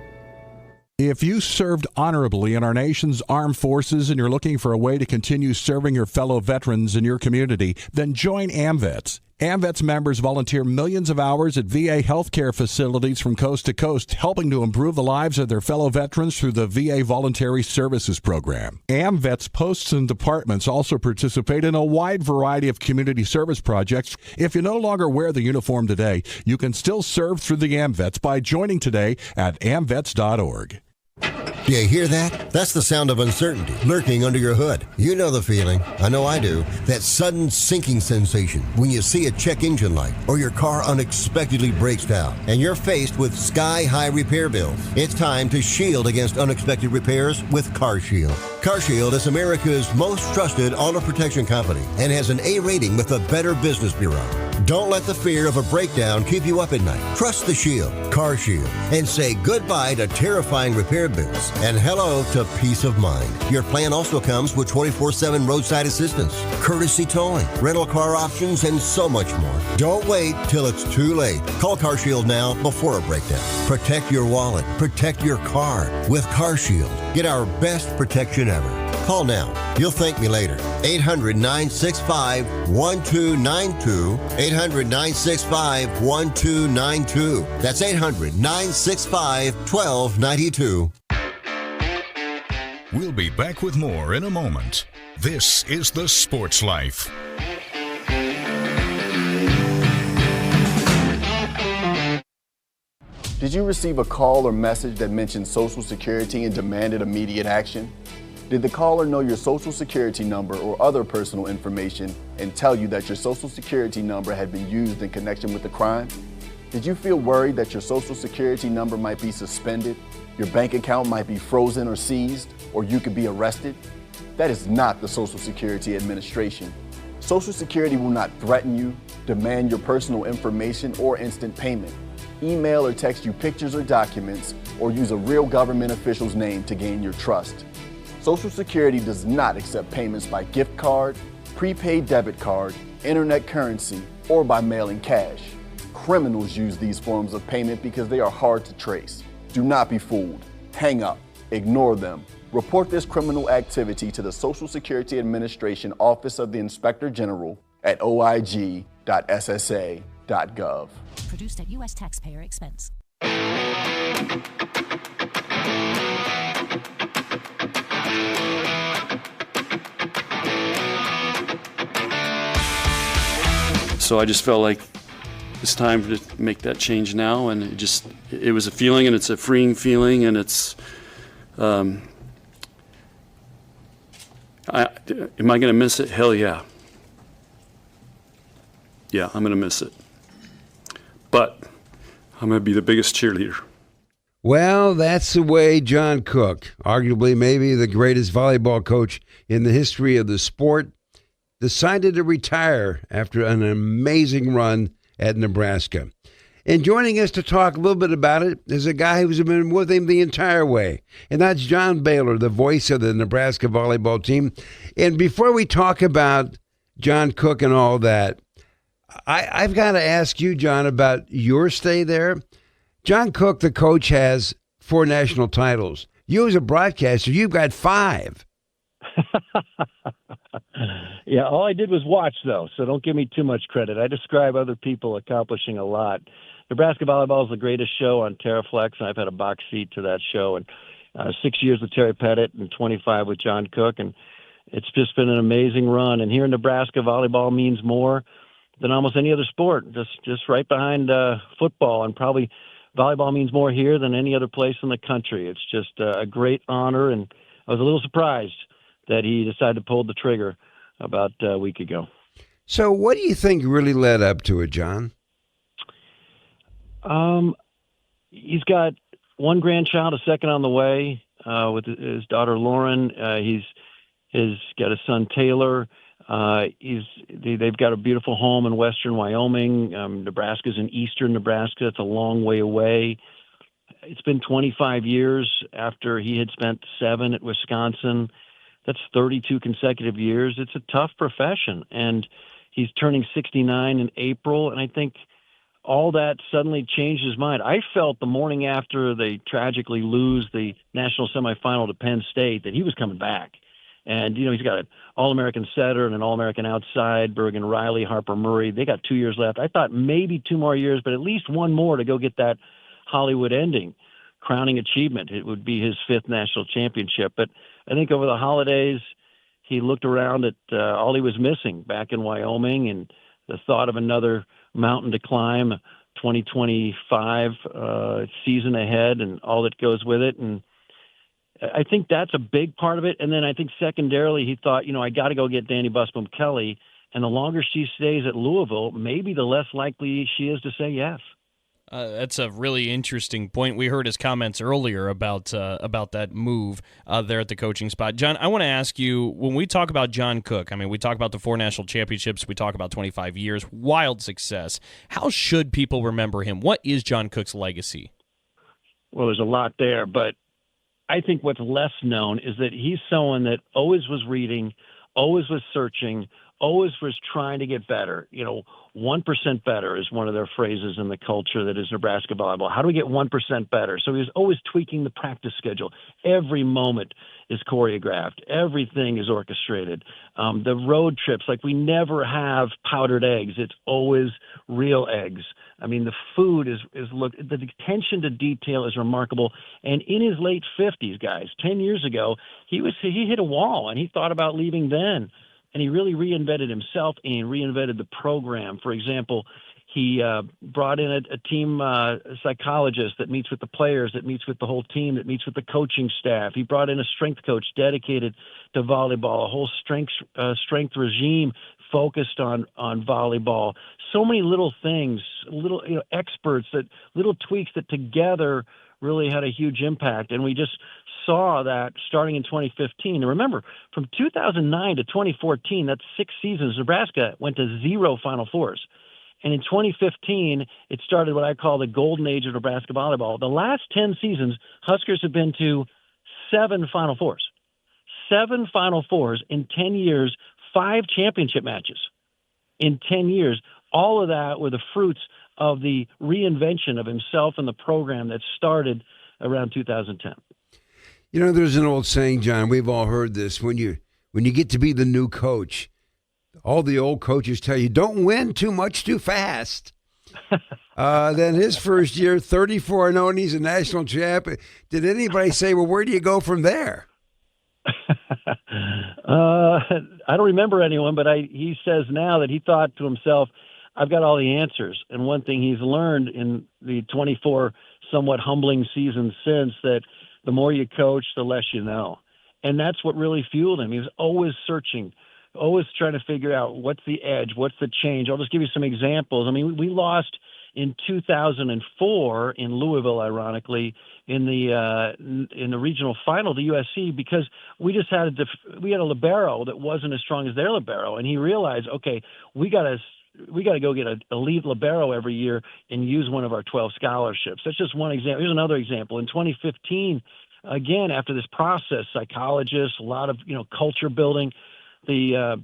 If you served honorably in our nation's armed forces and you're looking for a way to continue serving your fellow veterans in your community, then join AMVETS. AMVETS members volunteer millions of hours at VA healthcare facilities from coast to coast, helping to improve the lives of their fellow veterans through the VA Voluntary Services Program. AMVETS posts and departments also participate in a wide variety of community service projects. If you no longer wear the uniform today, you can still serve through the AMVETS by joining today at amvets.org. Do you hear that? That's the sound of uncertainty lurking under your hood. You know the feeling. I know I do. That sudden sinking sensation when you see a check engine light or your car unexpectedly breaks down and you're faced with sky-high repair bills. It's time to shield against unexpected repairs with CarShield. CarShield is America's most trusted auto protection company and has an A rating with the Better Business Bureau. Don't let the fear of a breakdown keep you up at night. Trust the Shield, Car Shield, and say goodbye to terrifying repair bills and hello to peace of mind. Your plan also comes with 24/7 roadside assistance, courtesy towing, rental car options, and so much more. Don't wait till it's too late. Call Car Shield now before a breakdown. Protect your wallet. Protect your car with Car Shield. Get our best protection ever. Call now. You'll thank me later. 800-965-1292. 800-965-1292. That's 800-965-1292. We'll be back with more in a moment. This is The Sports Life. Did you receive a call or message that mentioned Social Security and demanded immediate action? Did the caller know your Social Security number or other personal information and tell you that your Social Security number had been used in connection with the crime? Did you feel worried that your Social Security number might be suspended, your bank account might be frozen or seized, or you could be arrested? That is not the Social Security Administration. Social Security will not threaten you, demand your personal information, or instant payment, email or text you pictures or documents, or use a real government official's name to gain your trust. Social Security does not accept payments by gift card, prepaid debit card, internet currency, or by mailing cash. Criminals use these forms of payment because they are hard to trace. Do not be fooled. Hang up. Ignore them. Report this criminal activity to the Social Security Administration Office of the Inspector General at oig.ssa.gov. Produced at U.S. taxpayer expense. So I just felt like it's time to make that change now, and it was a feeling, and it's a freeing feeling, and it's am I going to miss it? Hell yeah. Yeah, I'm going to miss it. But I'm going to be the biggest cheerleader. Well, that's the way John Cook, arguably maybe the greatest volleyball coach in the history of the sport, decided to retire after an amazing run at Nebraska. And joining us to talk a little bit about it is a guy who's been with him the entire way, and that's John Baylor, the voice of the Nebraska volleyball team. And before we talk about John Cook and all that, I've got to ask you, John, about your stay there. John Cook, the coach, has 4 national titles. You as a broadcaster, you've got 5. Yeah, all I did was watch, though, so don't give me too much credit. I describe other people accomplishing a lot. Nebraska Volleyball is the greatest show on Terraflex, and I've had a box seat to that show. And 6 years with Terry Pettit and 25 with John Cook, and it's just been an amazing run. And here in Nebraska, volleyball means more than almost any other sport, just right behind football, and probably volleyball means more here than any other place in the country. It's just a great honor, and I was a little surprised that he decided to pull the trigger about a week ago. So what do you think really led up to it, John? He's got one grandchild, a second on the way with his daughter Lauren. He's got a son Taylor. They've got a beautiful home in western Wyoming. Nebraska's in eastern Nebraska. It's a long way away. It's been 25 years after he had spent 7 at Wisconsin. That's 32 consecutive years. It's a tough profession, and he's turning 69 in April, and I think all that suddenly changed his mind. I felt the morning after they tragically lose the national semifinal to Penn State that he was coming back. And, he's got an All-American setter and an All-American outside, Bergen Riley, Harper Murray. They got 2 years left. I thought maybe 2 more years, but at least 1 more to go get that Hollywood ending. Crowning achievement. It would be his 5th national championship. But I think over the holidays, he looked around at all he was missing back in Wyoming, and the thought of another mountain to climb, 2025 season ahead, and all that goes with it. And I think that's a big part of it. And then I think secondarily, he thought, I got to go get Danny Busboom Kelly. And the longer she stays at Louisville, maybe the less likely she is to say yes. That's a really interesting point. We heard his comments earlier about that move there at the coaching spot. John, I want to ask you, when we talk about John Cook, I mean, we talk about the 4 national championships, we talk about 25 years, wild success. How should people remember him? What is John Cook's legacy? Well, there's a lot there, but I think what's less known is that he's someone that always was reading, always was searching, always was trying to get better. 1% better is one of their phrases in the culture that is Nebraska volleyball. How do we get 1% better? So he was always tweaking the practice schedule. Every moment is choreographed. Everything is orchestrated. The road trips, like we never have powdered eggs. It's always real eggs. I mean, the food the attention to detail is remarkable. And in his late 50s, guys, 10 years ago, he hit a wall and he thought about leaving then. And he really reinvented himself and he reinvented the program. For example, he brought in a team psychologist that meets with the players, that meets with the whole team, that meets with the coaching staff. He brought in a strength coach dedicated to volleyball, a whole strength regime focused on volleyball. So many little things, little experts, little tweaks that together really had a huge impact. And we just saw that starting in 2015. And remember, from 2009 to 2014, that's 6 seasons, Nebraska went to 0 Final Fours. And in 2015, it started what I call the golden age of Nebraska volleyball. The last 10 seasons, Huskers have been to 7 Final Fours. 7 Final Fours in 10 years, 5 championship matches in 10 years. All of that were the fruits of the reinvention of himself and the program that started around 2010. There's an old saying, John, we've all heard this. When you get to be the new coach, all the old coaches tell you, don't win too much too fast. Then his first year, 34-0, and he's a national champ. Did anybody say, well, where do you go from there? I don't remember anyone, but he says now that he thought to himself, I've got all the answers. And one thing he's learned in the 24 somewhat humbling seasons since, that the more you coach, the less you know. And that's what really fueled him. He was always searching, always trying to figure out what's the edge, what's the change. I'll just give you some examples. I mean, we lost in 2004 in Louisville, ironically, in the regional final to USC because we just had a libero that wasn't as strong as their libero, and he realized, okay, we got to go get an elite libero every year and use one of our 12 scholarships. That's just one example. Here's another example. In 2015, again, after this process, psychologists, a lot of culture building, the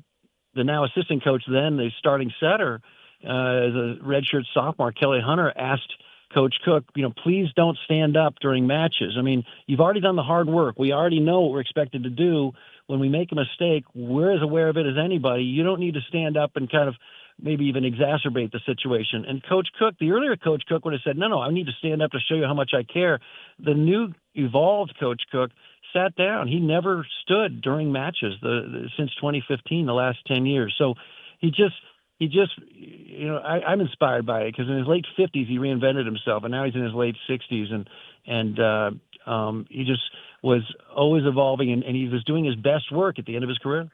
now assistant coach, then the starting setter, as a redshirt sophomore, Kelly Hunter, asked Coach Cook, please don't stand up during matches. I mean, you've already done the hard work. We already know what we're expected to do. When we make a mistake, we're as aware of it as anybody. You don't need to stand up and kind of maybe even exacerbate the situation. And Coach Cook, the earlier Coach Cook would have said, no, I need to stand up to show you how much I care. The new evolved Coach Cook sat down. He never stood during matches since 2015, the last 10 years. So he just I'm inspired by it because in his late 50s, he reinvented himself, and now he's in his late 60s, and he just was always evolving, and he was doing his best work at the end of his career.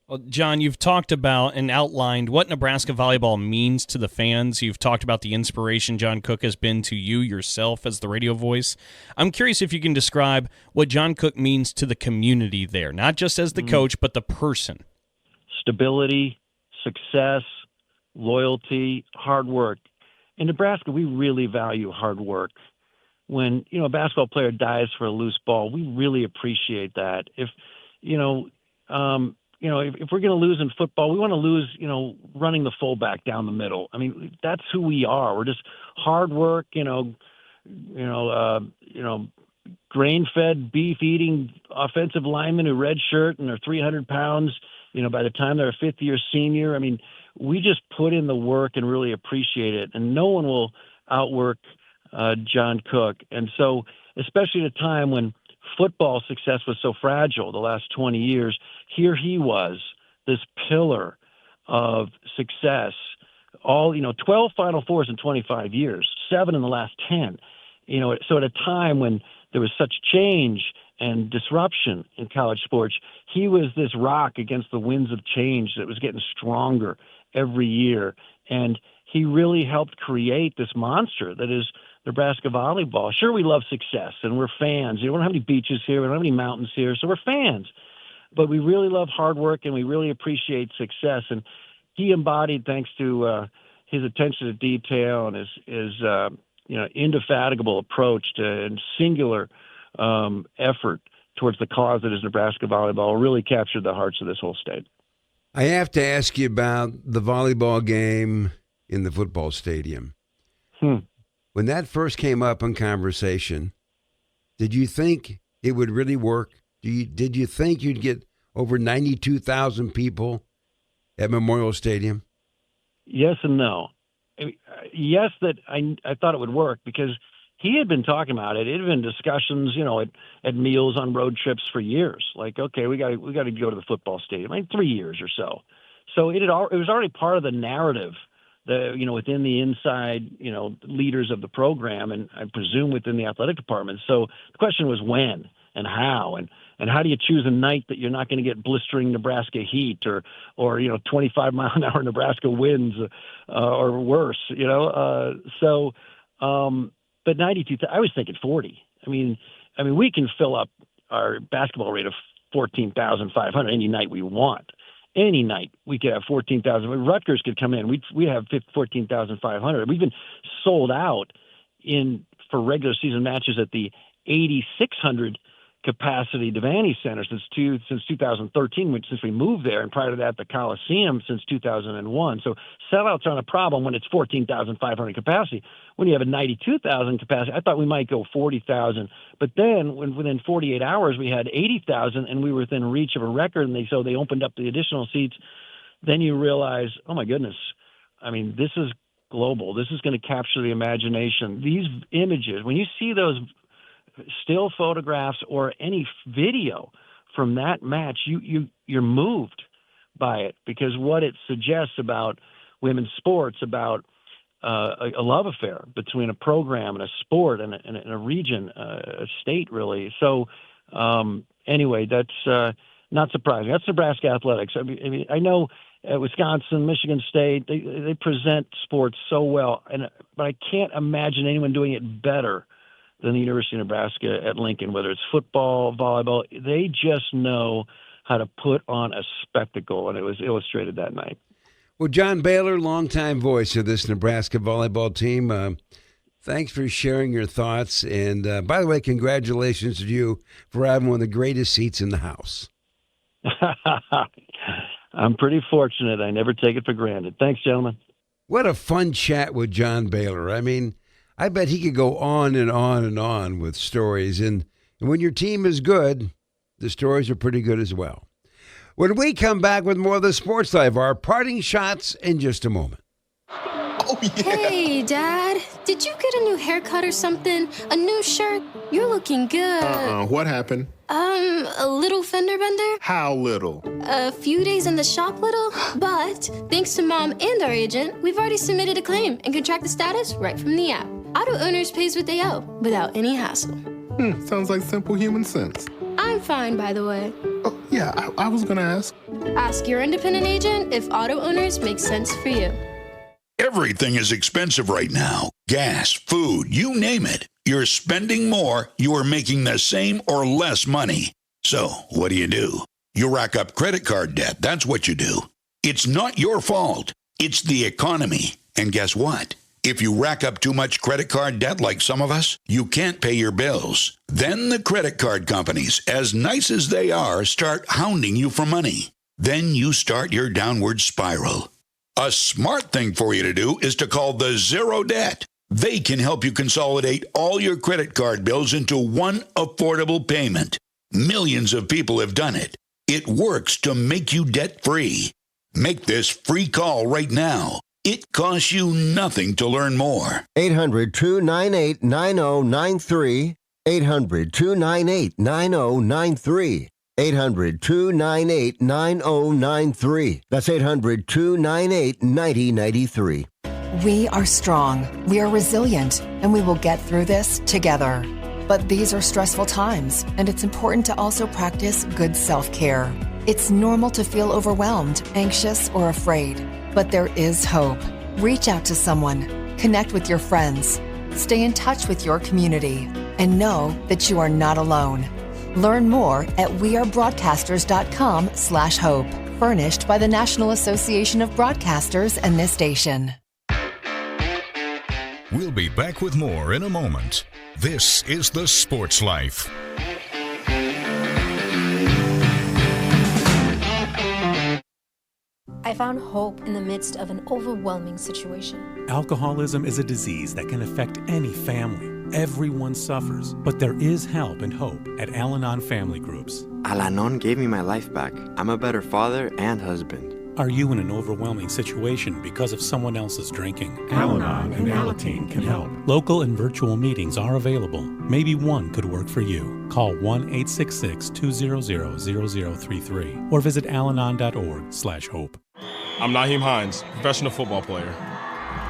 Well, John, you've talked about and outlined what Nebraska volleyball means to the fans. You've talked about the inspiration John Cook has been to you yourself as the radio voice. I'm curious if you can describe what John Cook means to the community there, not just as the coach, but the person. Stability, success, loyalty, hard work. In Nebraska, we really value hard work. When, a basketball player dies for a loose ball, we really appreciate that. If we're going to lose in football, we want to lose, running the fullback down the middle. I mean, that's who we are. We're just hard work, grain-fed, beef-eating offensive linemen who redshirt and are 300 pounds, by the time they're a fifth-year senior. I mean, we just put in the work and really appreciate it. And no one will outwork John Cook. And so, especially at a time when football success was so fragile the last 20 years, here he was, this pillar of success. 12 Final Fours in 25 years, 7 in the last 10. So at a time when there was such change and disruption in college sports, he was this rock against the winds of change that was getting stronger every year. And he really helped create this monster that is Nebraska volleyball. Sure, we love success, and we're fans. We don't have any beaches here. We don't have any mountains here, so we're fans. But we really love hard work, and we really appreciate success. And he embodied, thanks to his attention to detail and his indefatigable approach to and singular effort towards the cause that is Nebraska volleyball, really captured the hearts of this whole state. I have to ask you about the volleyball game in the football stadium. When that first came up in conversation, did you think it would really work? Did you think you'd get over 92,000 people at Memorial Stadium? Yes and no. Yes, that I thought it would work because he had been talking about it. It had been discussions, at meals on road trips for years. Like, okay, we got to go to the football stadium. 3 years or so. So it was already part of the narrative, within the inside, leaders of the program, and I presume within the athletic department. So the question was when and how, and how do you choose a night that you're not going to get blistering Nebraska heat or 25 mile an hour Nebraska winds or worse, But 92, I was thinking 40. I mean, we can fill up our basketball rate of 14,500 any night we want. Any night we could have 14,000. Rutgers could come in. We'd have 14,500. We've been sold out for regular season matches at the 8,600 capacity Devaney Center since 2013, since we moved there, and prior to that, the Coliseum since 2001. So sellouts aren't a problem when it's 14,500 capacity. When you have a 92,000 capacity, I thought we might go 40,000, but then within 48 hours we had 80,000, and we were within reach of a record. And so they opened up the additional seats. Then you realize, oh my goodness, this is global. This is going to capture the imagination. These images, when you see those still photographs or any video from that match, you're moved by it because what it suggests about women's sports, about a love affair between a program and a sport and a region, a state, really. So anyway, that's not surprising. That's Nebraska athletics. I know at Wisconsin, Michigan State, they present sports so well, but I can't imagine anyone doing it better than the University of Nebraska at Lincoln, whether it's football, volleyball. They just know how to put on a spectacle, and it was illustrated that night. Well, John Baylor, longtime voice of this Nebraska volleyball team, thanks for sharing your thoughts. And by the way, congratulations to you for having one of the greatest seats in the house. I'm pretty fortunate. I never take it for granted. Thanks, gentlemen. What a fun chat with John Baylor. I bet he could go on and on and on with stories. And when your team is good, the stories are pretty good as well. When we come back with more of the Sports Life, our parting shots in just a moment. Oh, yeah. Hey, Dad. Did you get a new haircut or something? A new shirt? You're looking good. What happened? A little fender bender. How little? A few days in the shop little. But thanks to Mom and our agent, we've already submitted a claim and can track the status right from the app. Auto Owners pays what they owe without any hassle. Sounds like simple human sense. I'm fine, by the way. Oh, yeah, I was going to ask. Ask your independent agent if Auto Owners makes sense for you. Everything is expensive right now. Gas, food, you name it. You're spending more, you are making the same or less money. So, what do? You rack up credit card debt. That's what you do. It's not your fault. It's the economy. And guess what? If you rack up too much credit card debt like some of us, you can't pay your bills. Then the credit card companies, as nice as they are, start hounding you for money. Then you start your downward spiral. A smart thing for you to do is to call the Zero Debt. They can help you consolidate all your credit card bills into one affordable payment. Millions of people have done it. It works to make you debt-free. Make this free call right now. It costs you nothing to learn more. 800-298-9093. 800-298-9093. 800-298-9093. That's 800-298-9093. We are strong, we are resilient, and we will get through this together. But these are stressful times, and it's important to also practice good self-care. It's normal to feel overwhelmed, anxious, or afraid. But there is hope. Reach out to someone, connect with your friends, stay in touch with your community, and know that you are not alone. Learn more at wearebroadcasters.com/hope. Furnished by the National Association of Broadcasters and this station. We'll be back with more in a moment. This is The Sports Life. I found hope in the midst of an overwhelming situation. Alcoholism is a disease that can affect any family. Everyone suffers, but there is help and hope at Al-Anon Family Groups. Al-Anon gave me my life back. I'm a better father and husband. Are you in an overwhelming situation because of someone else's drinking? Al-Anon and Alateen can help. Local and virtual meetings are available. Maybe one could work for you. Call 1-866-200-0033 or visit alanon.org/hope. I'm Naheem Hines, professional football player.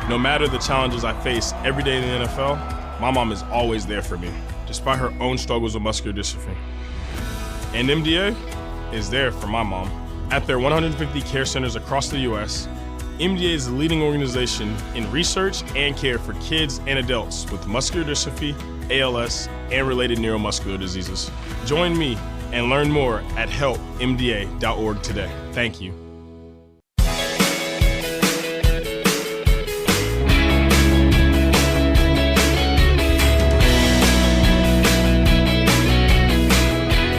No matter the challenges I face every day in the NFL, my mom is always there for me, despite her own struggles with muscular dystrophy. And MDA is there for my mom. At their 150 care centers across the U.S., MDA is the leading organization in research and care for kids and adults with muscular dystrophy, ALS, and related neuromuscular diseases. Join me and learn more at helpmda.org today. Thank you.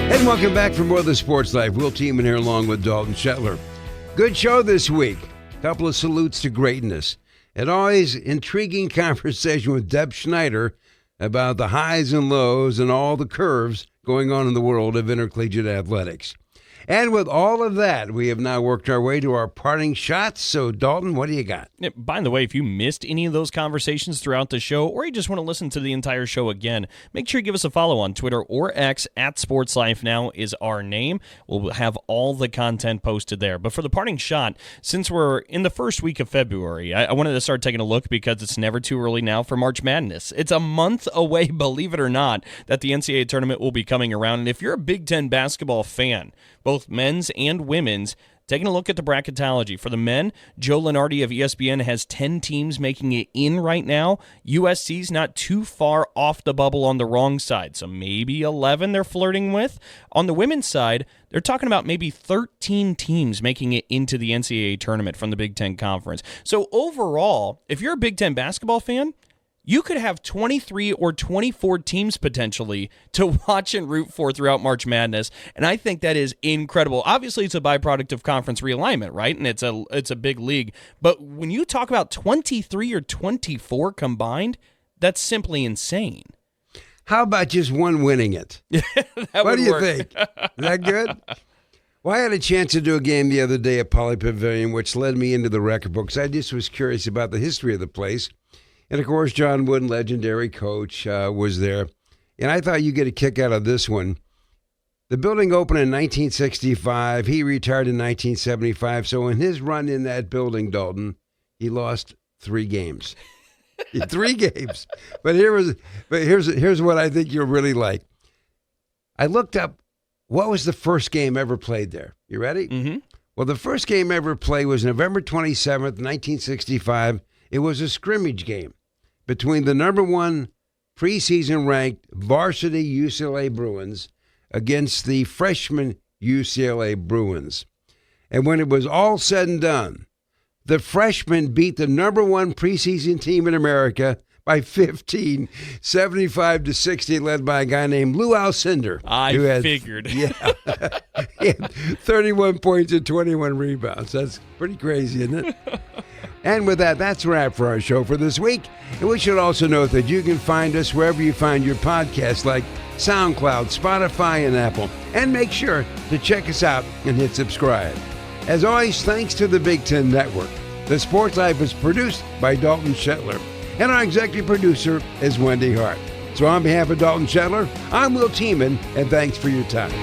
And welcome back for more of the Sports Life. Will Tiemann here along with Dalton Shetler. Good show this week. Couple of salutes to greatness. And always intriguing conversation with Deb Schneider about the highs and lows and all the curves going on in the world of intercollegiate athletics. And with all of that, we have now worked our way to our parting shots. So, Dalton, what do you got? Yeah, by the way, if you missed any of those conversations throughout the show, or you just want to listen to the entire show again, make sure you give us a follow on Twitter or X at SportsLifeNow is our name. We'll have all the content posted there. But for the parting shot, since we're in the first week of February, I wanted to start taking a look because it's never too early now for March Madness. It's a month away, believe it or not, that the NCAA tournament will be coming around. And if you're a Big Ten basketball fan, both men's and women's, taking a look at the bracketology. For the men, Joe Lenardi of ESPN has 10 teams making it in right now. USC's not too far off the bubble on the wrong side, so maybe 11 they're flirting with. On the women's side, they're talking about maybe 13 teams making it into the NCAA tournament from the Big Ten Conference. So overall, if you're a Big Ten basketball fan, you could have 23 or 24 teams potentially to watch and root for throughout March Madness, and I think that is incredible. Obviously, it's a byproduct of conference realignment, right? And it's a big league. But when you talk about 23 or 24 combined, that's simply insane. How about just one winning it? What do you think? Is that good? Well, I had a chance to do a game the other day at Poly Pavilion, which led me into the record books. I just was curious about the history of the place. And, of course, John Wooden, legendary coach, was there. And I thought you'd get a kick out of this one. The building opened in 1965. He retired in 1975. So in his run in that building, Dalton, he lost 3 games. 3 games. But here's what I think you'll really like. I looked up what was the first game ever played there. You ready? Mm-hmm. Well, the first game ever played was November 27th, 1965. It was a scrimmage game between the number 1 preseason ranked varsity UCLA Bruins against the freshman UCLA Bruins. And when it was all said and done, the freshmen beat the number 1 preseason team in America by 15, 75-60, led by a guy named Lou Alcindor. I figured. Yeah. He had 31 points and 21 rebounds. That's pretty crazy, isn't it? And with that, that's a wrap for our show for this week. And we should also note that you can find us wherever you find your podcasts, like SoundCloud, Spotify, and Apple. And make sure to check us out and hit subscribe. As always, thanks to the Big Ten Network. The Sports Life is produced by Dalton Shetler. And our executive producer is Wendy Hart. So on behalf of Dalton Shetler, I'm Will Tiemann, and thanks for your time.